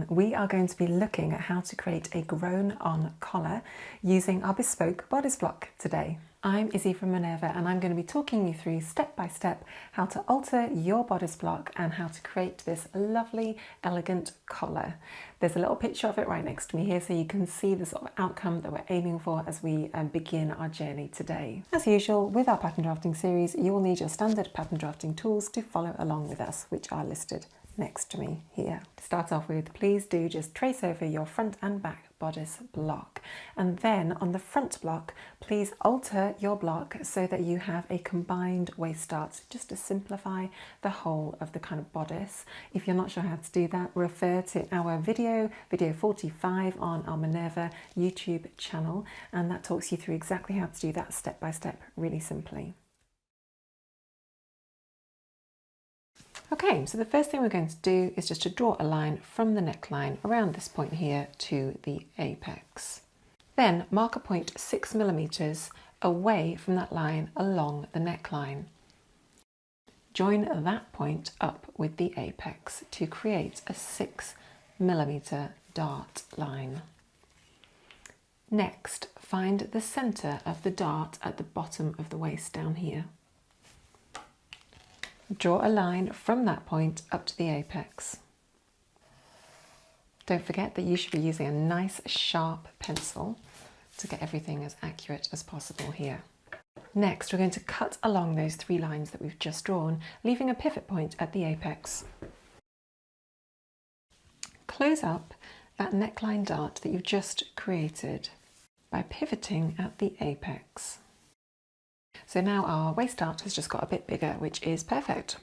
lesson, we are going to be looking at how to create a grown-on collar using our bespoke bodice block today. I'm Izzy from Minerva and I'm going to be talking you through step by step how to alter your bodice block and how to create this lovely, elegant collar. There's a little picture of it right next to me here so you can see the sort of outcome that we're aiming for as we begin our journey today. As usual, with our pattern drafting series, you will need your standard pattern drafting tools to follow along with us, which are listed next to me here. To start off with, please do just trace over your front and back bodice block, and then on the front block please alter your block so that you have a combined waist dart, just to simplify the whole of the kind of bodice. If you're not sure how to do that, refer to our video 45 on our Minerva YouTube channel, and that talks you through exactly how to do that step by step really simply. Okay, so the first thing we're going to do is just to draw a line from the neckline around this point here to the apex. Then mark a point 6 millimeters away from that line along the neckline. Join that point up with the apex to create a 6 millimeter dart line. Next, find the center of the dart at the bottom of the waist down here. Draw a line from that point up to the apex. Don't forget that you should be using a nice sharp pencil to get everything as accurate as possible here. Next, we're going to cut along those 3 lines that we've just drawn, leaving a pivot point at the apex. Close up that neckline dart that you've just created by pivoting at the apex. So now our waist dart has just got a bit bigger, which is perfect.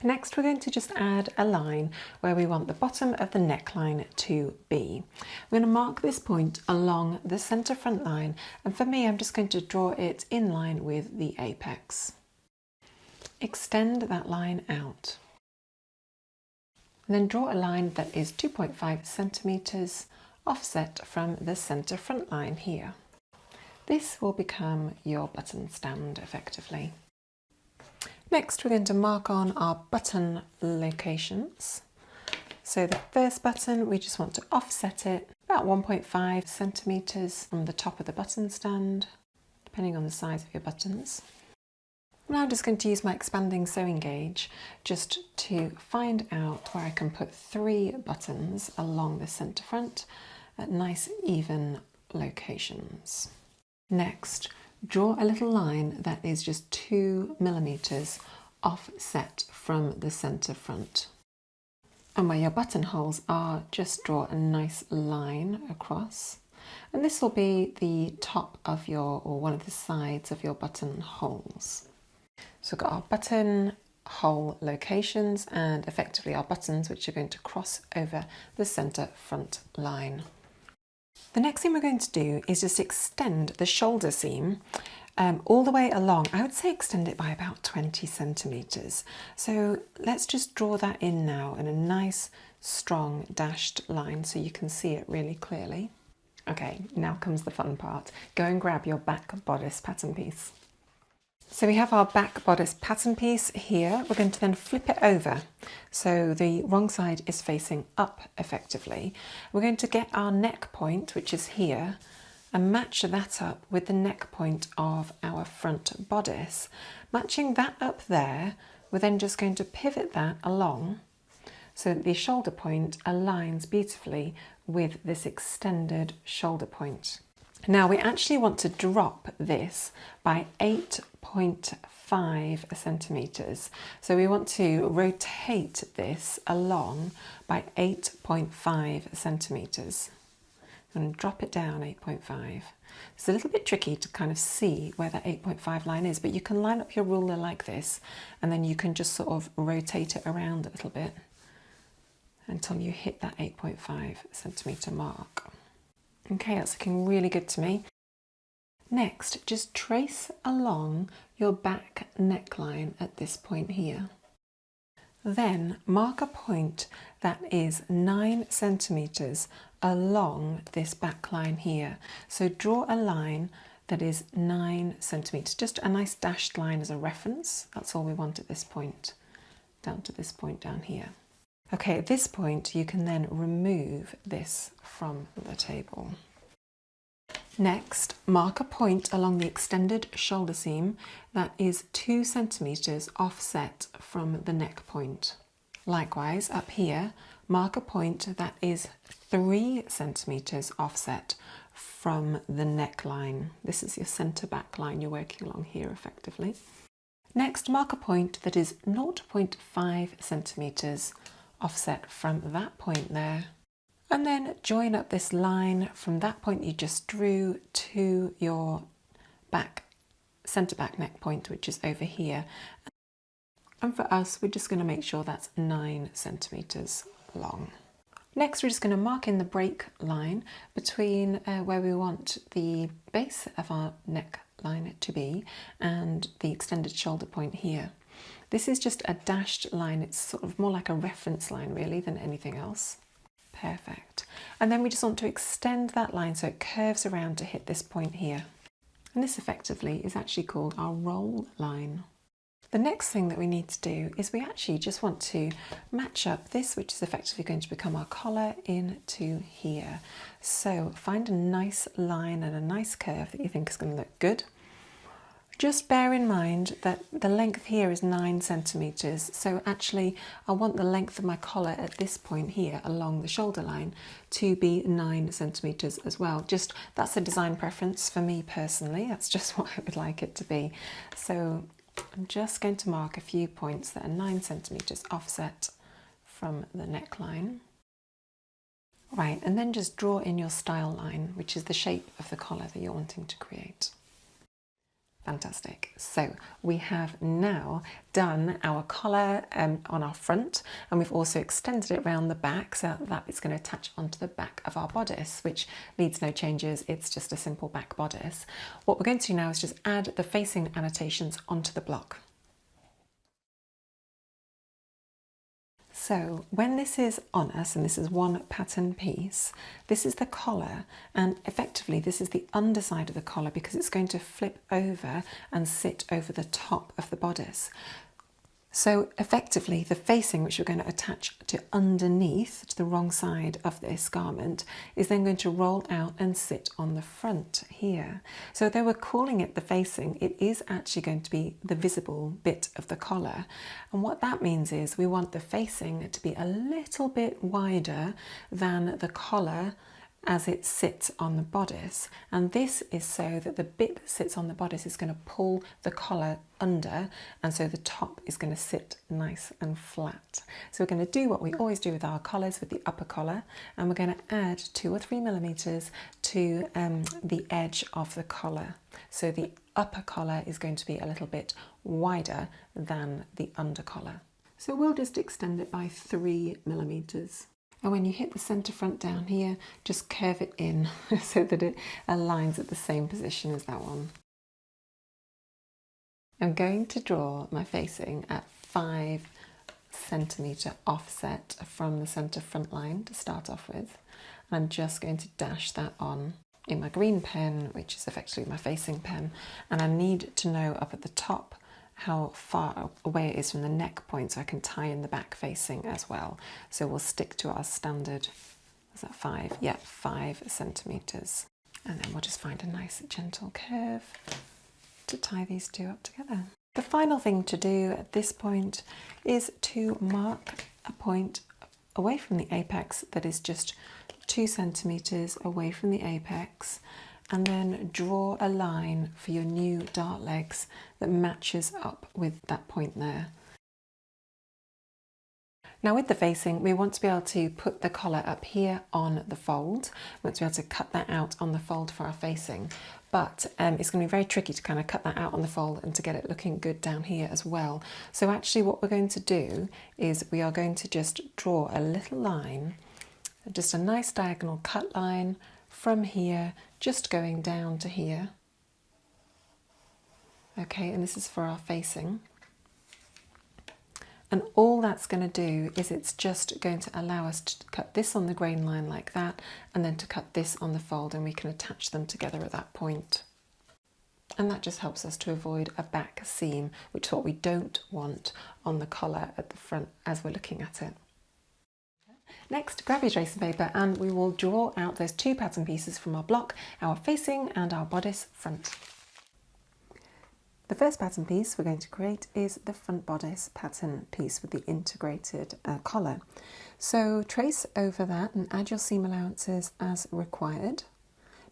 Next, we're going to just add a line where we want the bottom of the neckline to be. We're going to mark this point along the center front line, and for me, I'm just going to draw it in line with the apex. Extend that line out. And then draw a line that is 2.5 centimeters offset from the center front line here. This will become your button stand effectively. Next, we're going to mark on our button locations. So the first button, we just want to offset it about 1.5 centimeters from the top of the button stand, depending on the size of your buttons. Now I'm just going to use my expanding sewing gauge just to find out where I can put 3 buttons along the center front at nice even locations. Next, draw a little line that is just 2 millimeters offset from the center front. And where your buttonholes are, just draw a nice line across. And this will be the top of your, or one of the sides of your buttonholes. So we've got our buttonhole locations and effectively our buttons, which are going to cross over the center front line. The next thing we're going to do is just extend the shoulder seam all the way along. I would say extend it by about 20 centimeters. So let's just draw that in now in a nice strong dashed line so you can see it really clearly. Okay, now comes the fun part. Go and grab your back bodice pattern piece. So we have our back bodice pattern piece here. We're going to then flip it over so the wrong side is facing up effectively. We're going to get our neck point, which is here, and match that up with the neck point of our front bodice. Matching that up there, we're then just going to pivot that along so that the shoulder point aligns beautifully with this extended shoulder point. Now we actually want to drop this by 8.5 centimeters. So we want to rotate this along by 8.5 centimeters. And drop it down 8.5. It's a little bit tricky to kind of see where that 8.5 line is, but you can line up your ruler like this and then you can just sort of rotate it around a little bit until you hit that 8.5 centimeter mark. Okay, that's looking really good to me. Next, just trace along your back neckline at this point here. Then mark a point that is 9 centimeters along this back line here. So draw a line that is 9 centimeters, just a nice dashed line as a reference. That's all we want at this point, down to this point down here. Okay, at this point you can then remove this from the table. Next, mark a point along the extended shoulder seam that is 2 centimetres offset from the neck point. Likewise, up here, mark a point that is 3 centimetres offset from the neckline. This is your centre back line you're working along here effectively. Next, mark a point that is 0.5 centimetres offset from that point there. And then join up this line from that point you just drew to your centre back neck point, which is over here. And for us, we're just going to make sure that's 9 centimetres long. Next, we're just going to mark in the break line between where we want the base of our neckline to be and the extended shoulder point here. This is just a dashed line. It's sort of more like a reference line really than anything else. Perfect. And then we just want to extend that line so it curves around to hit this point here. And this effectively is actually called our roll line. The next thing that we need to do is we actually just want to match up this, which is effectively going to become our collar, into here. So find a nice line and a nice curve that you think is going to look good. Just bear in mind that the length here is 9 centimetres, so actually I want the length of my collar at this point here along the shoulder line to be 9 centimetres as well. Just that's a design preference for me personally, that's just what I would like it to be. So I'm just going to mark a few points that are 9 centimetres offset from the neckline. Right, and then just draw in your style line, which is the shape of the collar that you're wanting to create. Fantastic. So we have now done our collar on our front, and we've also extended it around the back so that it's going to attach onto the back of our bodice, which needs no changes. It's just a simple back bodice. What we're going to do now is just add the facing annotations onto the block. So when this is on us, and this is one pattern piece, this is the collar, and effectively this is the underside of the collar because it's going to flip over and sit over the top of the bodice. So effectively the facing, which we're going to attach to underneath, to the wrong side of this garment, is then going to roll out and sit on the front here. So though we're calling it the facing, it is actually going to be the visible bit of the collar. And what that means is we want the facing to be a little bit wider than the collar as it sits on the bodice, and this is so that the bit that sits on the bodice is going to pull the collar under, and so the top is going to sit nice and flat. So we're going to do what we always do with our collars, with the upper collar, and we're going to add 2 or 3 millimeters to the edge of the collar. So the upper collar is going to be a little bit wider than the under collar. So we'll just extend it by 3 millimeters. And when you hit the centre front down here, just curve it in so that it aligns at the same position as that one. I'm going to draw my facing at 5 centimetre offset from the centre front line to start off with. And I'm just going to dash that on in my green pen, which is effectively my facing pen. And I need to know up at the top how far away it is from the neck point so I can tie in the back facing as well. So we'll stick to our standard, is that 5? Yeah, 5 centimetres. And then we'll just find a nice gentle curve to tie these two up together. The final thing to do at this point is to mark a point away from the apex that is just 2 centimetres away from the apex, and then draw a line for your new dart legs that matches up with that point there. Now with the facing, we want to be able to put the collar up here on the fold. We want to be able to cut that out on the fold for our facing, but it's going to be very tricky to kind of cut that out on the fold and to get it looking good down here as well. So actually what we're going to do is we are going to just draw a little line, just a nice diagonal cut line from here, just going down to here. Okay, and this is for our facing. And all that's going to do is it's just going to allow us to cut this on the grain line like that, and then to cut this on the fold, and we can attach them together at that point. And that just helps us to avoid a back seam, which is what we don't want on the collar at the front as we're looking at it. Next, grab your tracing paper and we will draw out those two pattern pieces from our block, our facing and our bodice front. The first pattern piece we're going to create is the front bodice pattern piece with the integrated collar. So trace over that and add your seam allowances as required,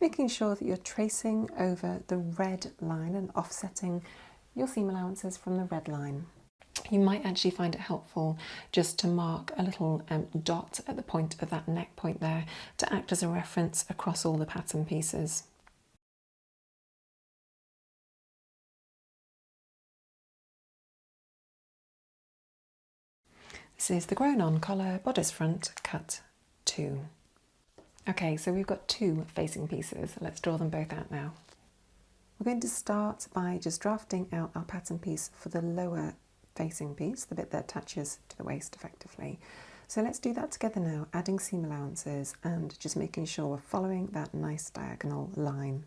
making sure that you're tracing over the red line and offsetting your seam allowances from the red line. You might actually find it helpful just to mark a little dot at the point of that neck point there to act as a reference across all the pattern pieces. This is the grown-on collar bodice front cut 2. Okay, so we've got two facing pieces. Let's draw them both out now. We're going to start by just drafting out our pattern piece for the lower facing piece, the bit that attaches to the waist effectively. So let's do that together now, adding seam allowances and just making sure we're following that nice diagonal line.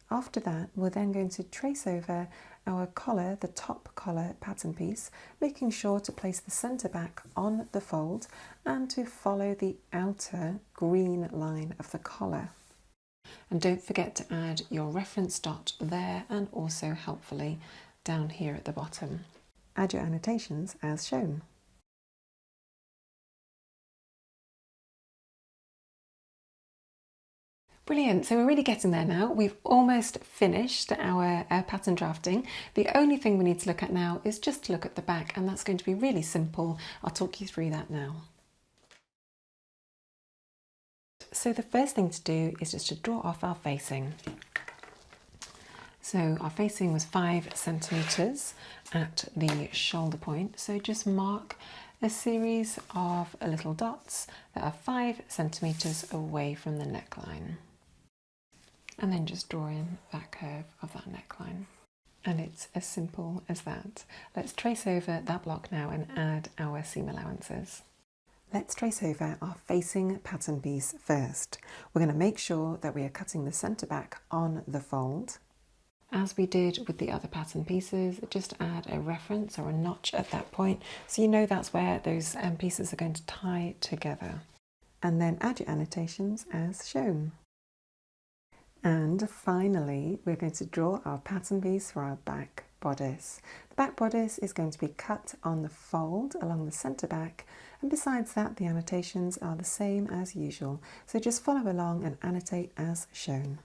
After that, we're then going to trace over our collar, the top collar pattern piece, making sure to place the centre back on the fold and to follow the outer green line of the collar. And don't forget to add your reference dot there and also helpfully down here at the bottom. Add your annotations as shown. Brilliant, so we're really getting there now. We've almost finished our pattern drafting. The only thing we need to look at now is just to look at the back, and that's going to be really simple. I'll talk you through that now. So the first thing to do is just to draw off our facing. So our facing was 5 centimetres at the shoulder point, so just mark a series of little dots that are 5 centimetres away from the neckline. And then just draw in that curve of that neckline. And it's as simple as that. Let's trace over that block now and add our seam allowances. Let's trace over our facing pattern piece first. We're going to make sure that we are cutting the centre back on the fold. As we did with the other pattern pieces, just add a reference or a notch at that point so you know that's where those pieces are going to tie together. And then add your annotations as shown. And finally, we're going to draw our pattern piece for our back bodice. The back bodice is going to be cut on the fold along the centre back, and besides that, the annotations are the same as usual. So just follow along and annotate as shown.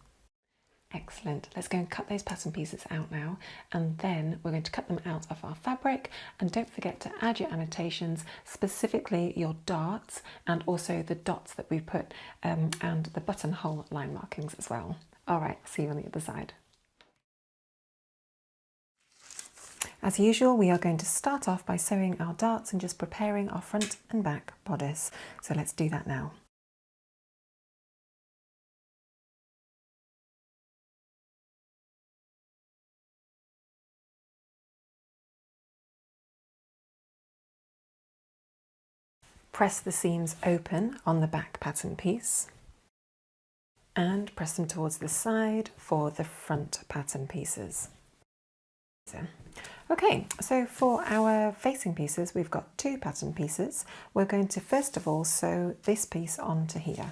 Excellent. Let's go and cut those pattern pieces out now, and then we're going to cut them out of our fabric. And don't forget to add your annotations, specifically your darts and also the dots that we put and the buttonhole line markings as well. All right, see you on the other side. As usual, we are going to start off by sewing our darts and just preparing our front and back bodice. So let's do that now. Press the seams open on the back pattern piece and press them towards the side for the front pattern pieces. Okay, so for our facing pieces, we've got two pattern pieces. We're going to first of all sew this piece onto here.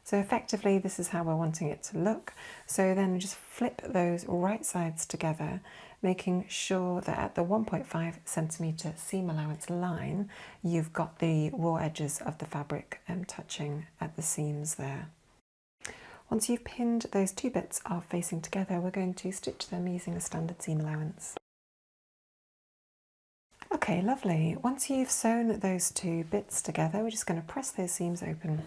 So effectively, this is how we're wanting it to look. So then just flip those right sides together, making sure that at the 1.5 centimetre seam allowance line, you've got the raw edges of the fabric touching at the seams there. Once you've pinned those two bits of facing together, we're going to stitch them using a standard seam allowance. Okay, lovely. Once you've sewn those two bits together, we're just going to press those seams open.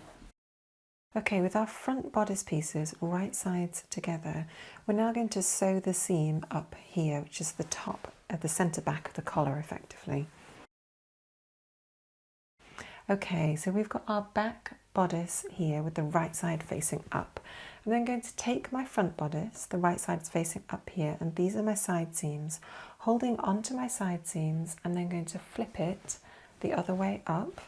Okay, with our front bodice pieces right sides together, we're now going to sew the seam up here, which is the top at the centre back of the collar effectively. Okay, so we've got our back bodice here with the right side facing up. I'm then going to take my front bodice, the right side is facing up here, and these are my side seams, holding onto my side seams and then going to flip it the other way up.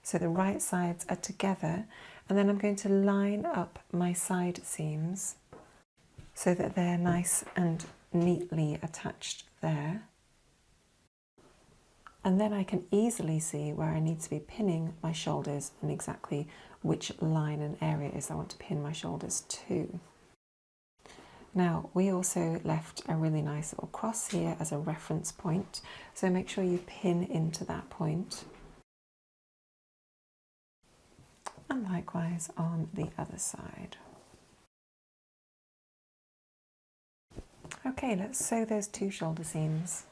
So the right sides are together, and then I'm going to line up my side seams so that they're nice and neatly attached there. and then I can easily see where I need to be pinning my shoulders and exactly which line and area is I want to pin my shoulders to. Now, we also left a really nice little cross here as a reference point, so make sure you pin into that point. And likewise on the other side. Okay, let's sew those 2 shoulder seams.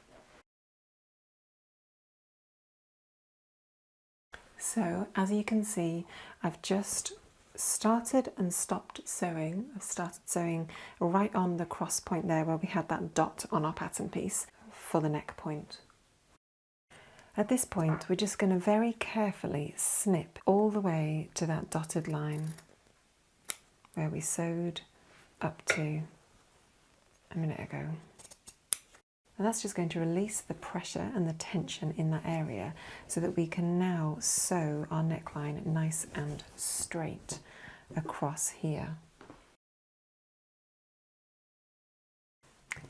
So, as you can see, I've just started and stopped sewing. I've started sewing right on the cross point there where we had that dot on our pattern piece for the neck point. At this point, we're just going to very carefully snip all the way to that dotted line where we sewed up to a minute ago. And that's just going to release the pressure and the tension in that area so that we can now sew our neckline nice and straight across here.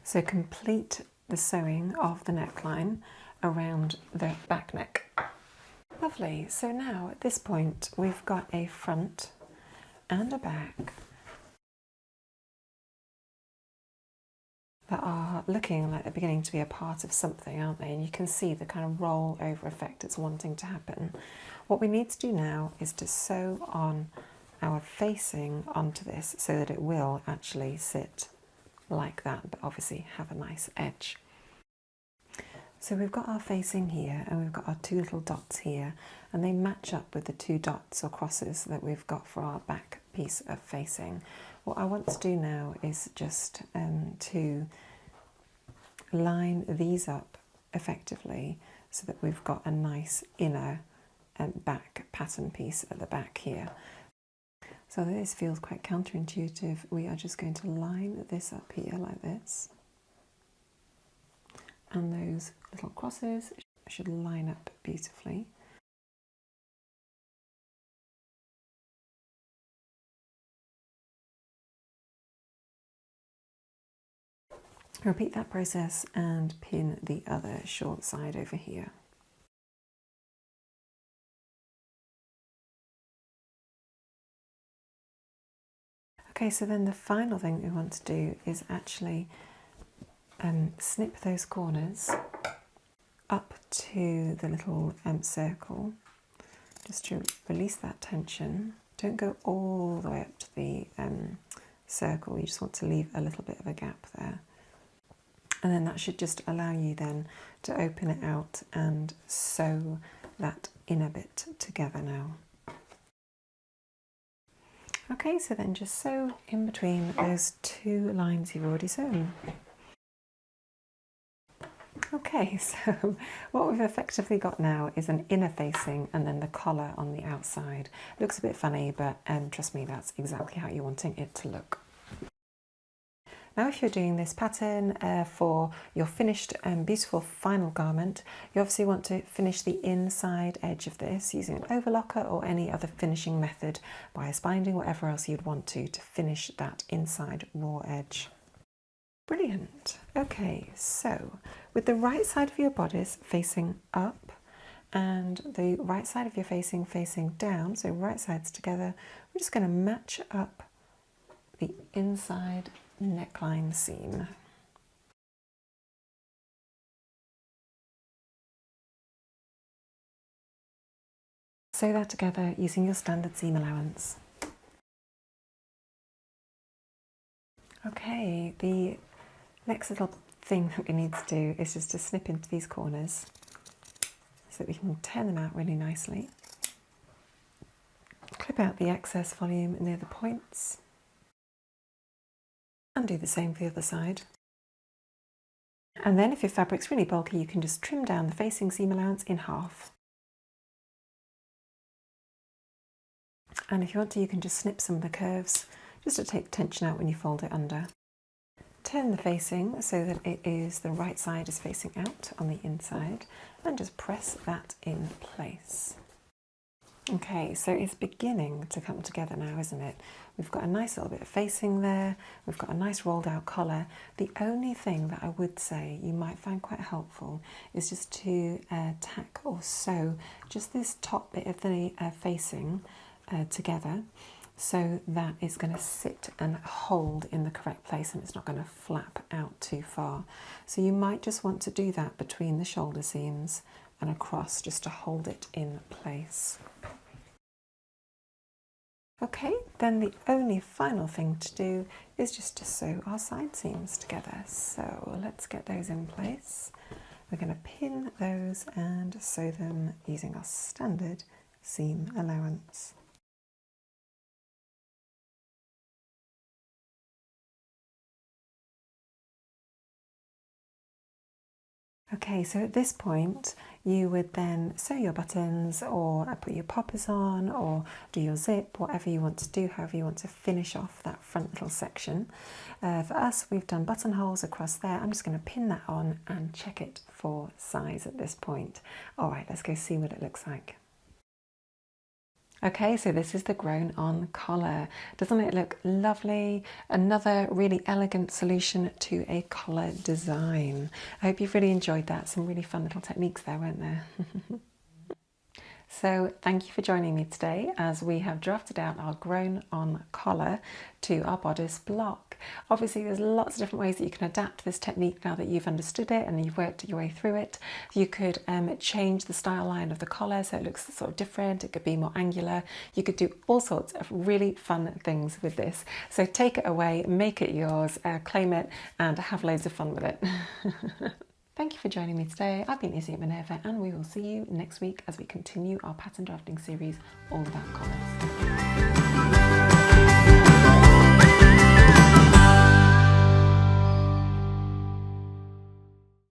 So complete the sewing of the neckline around the back neck. Lovely. So now at this point we've got a front and a back that are looking like they're beginning to be a part of something, aren't they? And you can see the kind of roll over effect it's wanting to happen. What we need to do now is to sew on our facing onto this so that it will actually sit like that, but obviously have a nice edge. So we've got our facing here and we've got our 2 little dots here, and they match up with the 2 dots or crosses that we've got for our back piece of facing. What I want to do now is just to line these up effectively so that we've got a nice inner back pattern piece at the back here. So this feels quite counterintuitive. We are just going to line this up here like this. And those little crosses should line up beautifully. Repeat that process and pin the other short side over here. Okay, so then the final thing we want to do is actually snip those corners up to the little circle, just to release that tension. Don't go all the way up to the circle, you just want to leave a little bit of a gap there. And then that should just allow you then to open it out and sew that inner bit together now. Okay, so then just sew in between those 2 lines you've already sewn. Okay, so what we've effectively got now is an inner facing and then the collar on the outside. Looks a bit funny, but trust me, that's exactly how you're wanting it to look. Now if you're doing this pattern for your finished beautiful final garment, you obviously want to finish the inside edge of this using an overlocker or any other finishing method, bias binding, whatever else you'd want to finish that inside raw edge. Brilliant. Okay, so with the right side of your bodice facing up and the right side of your facing down, so right sides together, we're just going to match up the inside neckline seam. Sew that together using your standard seam allowance. Okay, the next little thing that we need to do is just to snip into these corners so that we can turn them out really nicely. Clip out the excess volume near the points and do the same for the other side. And then if your fabric's really bulky, you can just trim down the facing seam allowance in half. And if you want to, you can just snip some of the curves just to take the tension out when you fold it under. Turn the facing so that it is the right side is facing out on the inside and just press that in place. Okay, so it's beginning to come together now, isn't it? We've got a nice little bit of facing there, we've got a nice rolled out collar. The only thing that I would say you might find quite helpful is just to tack or sew just this top bit of the facing together, so that it's going to sit and hold in the correct place and it's not going to flap out too far. So you might just want to do that between the shoulder seams and across, just to hold it in place. Okay, then the only final thing to do is just to sew our side seams together. So let's get those in place. We're going to pin those and sew them using our standard seam allowance. Okay, so at this point you would then sew your buttons or put your poppers on or do your zip, whatever you want to do, however you want to finish off that front little section. For us, we've done buttonholes across there. I'm just going to pin that on and check it for size at this point. All right, let's go see what it looks like. Okay, so this is the grown on collar. Doesn't it look lovely? Another really elegant solution to a collar design. I hope you've really enjoyed that. Some really fun little techniques there, weren't there? So thank you for joining me today as we have drafted out our grown on collar to our bodice block. Obviously there's lots of different ways that you can adapt this technique now that you've understood it and you've worked your way through it. You could change the style line of the collar so it looks sort of different, it could be more angular. You could do all sorts of really fun things with this. So take it away, make it yours, claim it and have loads of fun with it. Thank you for joining me today. I've been Izzy at Minerva and we will see you next week as we continue our pattern drafting series all about collars.